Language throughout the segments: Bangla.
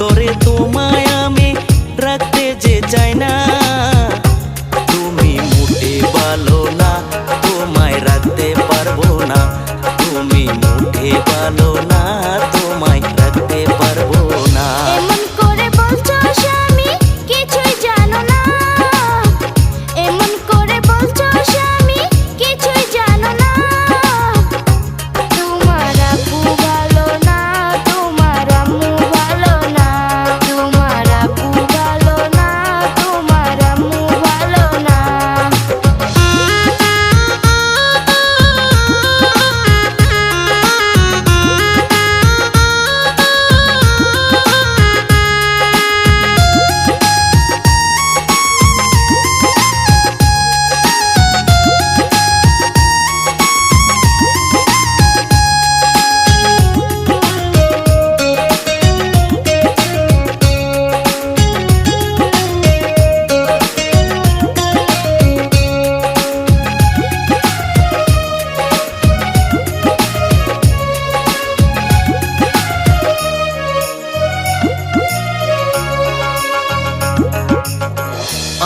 ঘরে তোমায় আমি রাখতে যে চাই না, তুমি মোটে ভালো না, তোমায় রাখতে পারবো না, তুমি মোটে ভালো না, তোমায় রাখতে পারবো না। এমন করে বলছো স্বামী কিছুই জানো না, এমন করে বলছো স্বামী কিছুই জানো না। তোমার আপু ভালো না, তোমার আম্মু ভালো না, তোমার আপু ভালো না, তোমার আম্মু ভালো না।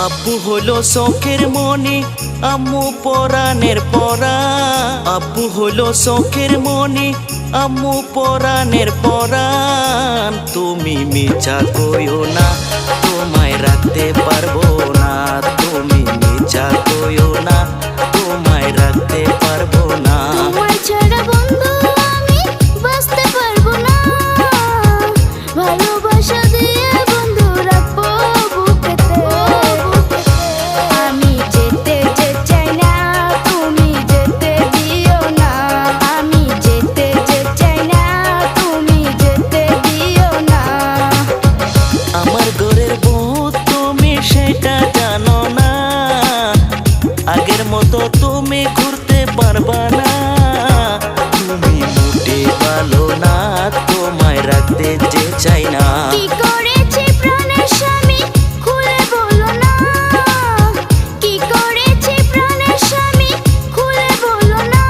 আব্বু হলো শখের মনি, আম্মু পরাণের পরা। আব্বু হলো শখের মনি, আম্মু পরাণের পরাণ। তুমি মিছা কইও না, তোমায় রাখতে পারবো না, তুমি মিছা কইও না, তোমায় রাখতে পারবো না। তোমায় ছাড়া বন্ধু আমি বাঁচতে পারবো না, ভালোবাসা দিয়ে বন্ধু রাখবো বুকেতে। আমি যেতে যে চাই না, তুমি যেতে দিও না, আমি যেতে যে চাই না, তুমি যেতে দিও না। আমার ঘরের বউ তুমি সেটা জানো না, আগের মতো তুমি ঘুরতে পারবা না, তুমি মোটে ভালো না, তোমায় রাখতে যে চাই না। কি করেছি প্রাণের স্বামী খুলে বলো না, কি করেছি প্রাণের স্বামী খুলে বলো না।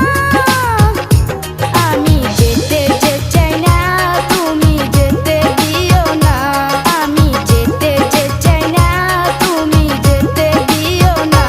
আমি যেতে যে চাই না, তুমি যেতে দিও না, আমি যেতে যে চাই না, তুমি যেতে দিও না।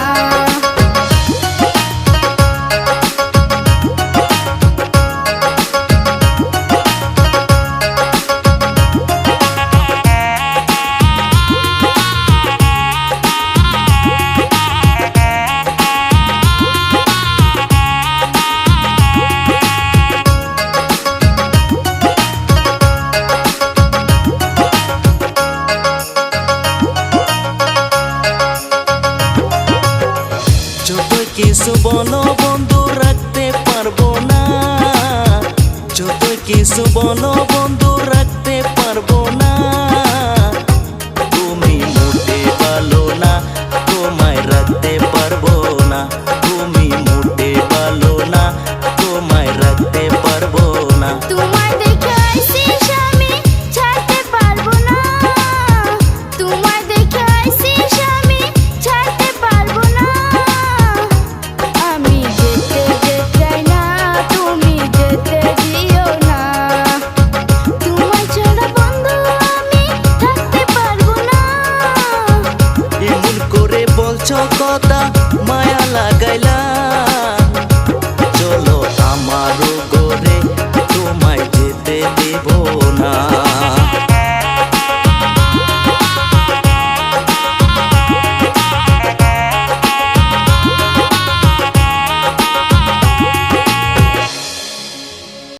যতই কিছু বলো বন্ধু রাখতে পারবো না, যতই কিছু বলো